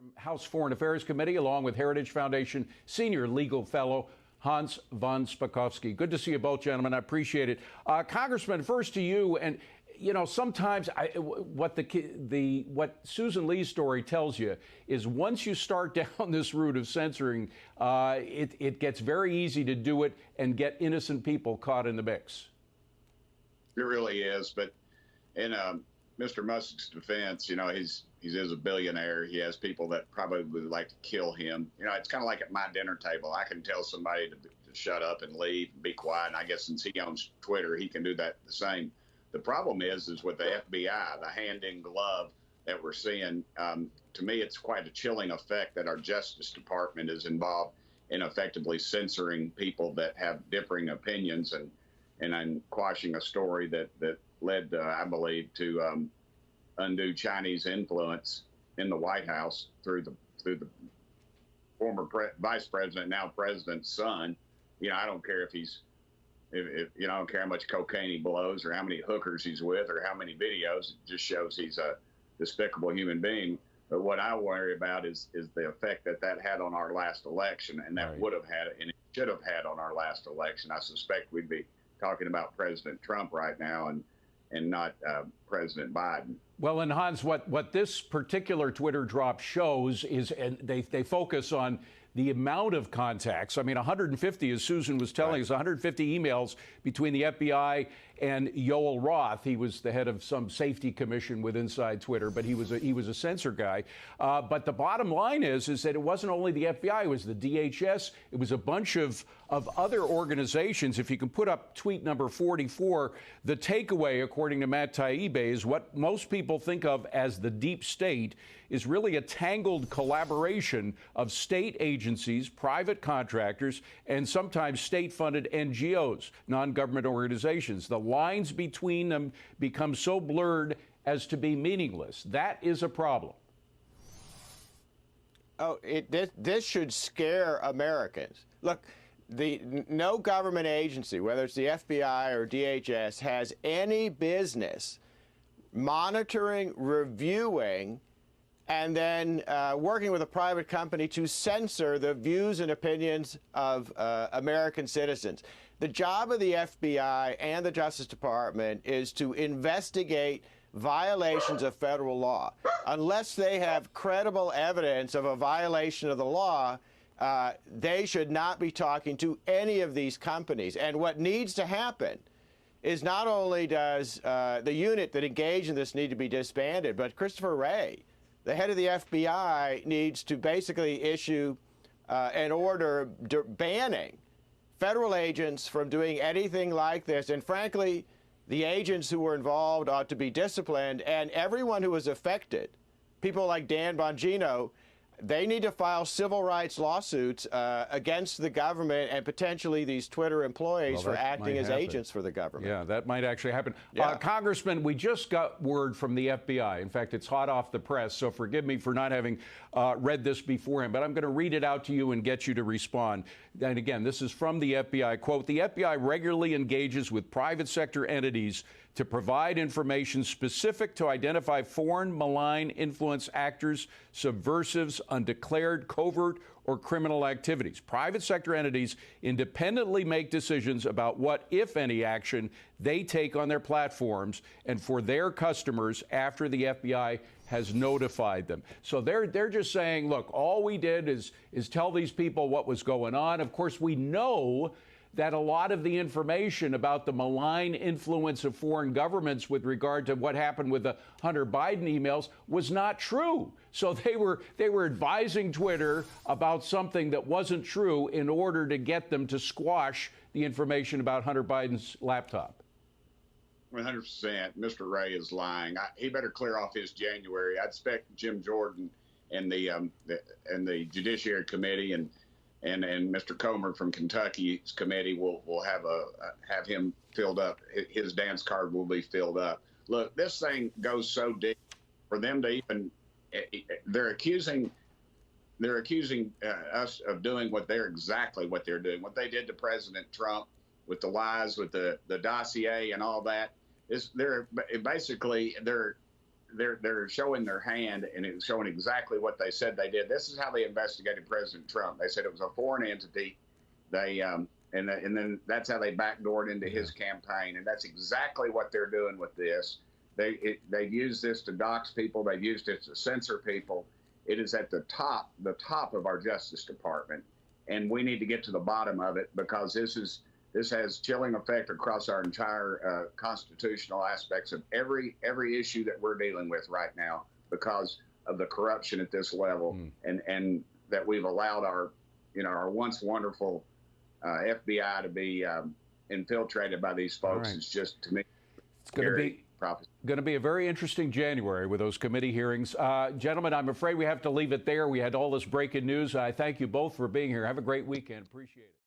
From House Foreign Affairs Committee, along with Heritage Foundation Senior Legal Fellow Hans von Spakovsky. Good to see you both, gentlemen. I appreciate it. Congressman, first to you. And you know, sometimes what Susan Lee's story tells you is once you start down this route of censoring, it gets very easy to do it and get innocent people caught in the mix. It really is. But in Mr. Musk's defense, you know, he is a billionaire. He has people that probably would like to kill him. You know, it's kind of like at my dinner table. I can tell somebody to shut up and leave and be quiet. And I guess since he owns Twitter, he can do that the same. The problem is with the F.B.I., the hand in glove that we're seeing. To me, it's quite a chilling effect that our Justice Department is involved in effectively censoring people that have differing opinions and quashing a story that led, I believe, to undue Chinese influence in the White House through the former vice president, now president's son. You know, I don't care if you know, I don't care how much cocaine he blows or how many hookers he's with or how many videos. It just shows he's a despicable human being. But what I worry about is the effect that had on our last election, and that would have had, and it should have had on our last election. I suspect we'd be talking about President Trump right now and not President Biden. Well, and Hans, what this particular Twitter drop shows is, and they focus on the amount of contacts. I mean, 150, as Susan was telling us, 150 emails between the FBI and Yoel Roth. He was the head of some safety commission with inside Twitter, but he was a censor guy. But the bottom line is that it wasn't only the FBI, it was the DHS, it was a bunch of other organizations. If you can put up tweet number 44, the takeaway, according to Matt Taibbi, is what most people think of as the deep state is really a tangled collaboration of state agencies, private contractors, and sometimes state-funded NGOs, non-government organizations. The lines between them become so blurred as to be meaningless. That is a problem. Oh, this should scare Americans. Look, no government agency, whether it's the FBI or DHS, has any business monitoring, reviewing, and then working with a private company to censor the views and opinions of American citizens. The job of the FBI and the Justice Department is to investigate violations of federal law. Unless they have credible evidence of a violation of the law, they should not be talking to any of these companies. And what needs to happen is not only does the unit that engaged in this need to be disbanded, but Christopher Wray, the head of the FBI, needs to basically issue an order banning federal agents from doing anything like this. And frankly, the agents who were involved ought to be disciplined, and everyone who was affected, people like Dan Bongino, they need to file civil rights lawsuits against the government and potentially these Twitter employees for acting as agents for the government. Yeah, that might actually happen. Yeah. Congressman, we just got word from the FBI. In fact, it's hot off the press, so forgive me for not having read this beforehand, but I'm going to read it out to you and get you to respond. And again, this is from the FBI. Quote, the FBI regularly engages with private sector entities to provide information specific to identify foreign malign influence actors, subversives, undeclared, covert, or criminal activities. Private sector entities independently make decisions about what, if any, action they take on their platforms and for their customers after the FBI has notified them. So they're just saying, look, all we did is tell these people what was going on. Of course, we know that a lot of the information about the malign influence of foreign governments with regard to what happened with the Hunter Biden emails was not true. So they were advising Twitter about something that wasn't true in order to get them to squash the information about Hunter Biden's laptop. 100%. Mr. Wray is lying. He better clear off his January. I'd expect Jim Jordan and the Judiciary Committee and Mr. Comer from Kentucky's committee will have him filled up. His dance card will be filled up. Look, this thing goes so deep for them to even. They're accusing us of doing exactly what they're doing. What they did to President Trump with the lies, with the dossier and all that. They're they're showing their hand, and it's showing exactly what they said they did. This is how they investigated President Trump. They said it was a foreign entity. They and then that's how they backdoored into his campaign, and that's exactly what they're doing with this. They've used this to dox people. They've used it to censor people. It is at the top of our Justice Department, and we need to get to the bottom of it, because this has chilling effect across our entire constitutional aspects of every issue that we're dealing with right now, because of the corruption at this level, and that we've allowed our once wonderful FBI to be infiltrated by these folks. Right. It's just, to me, it's going to be a very interesting January with those committee hearings. Gentlemen, I'm afraid we have to leave it there. We had all this breaking news. I thank you both for being here. Have a great weekend. Appreciate it.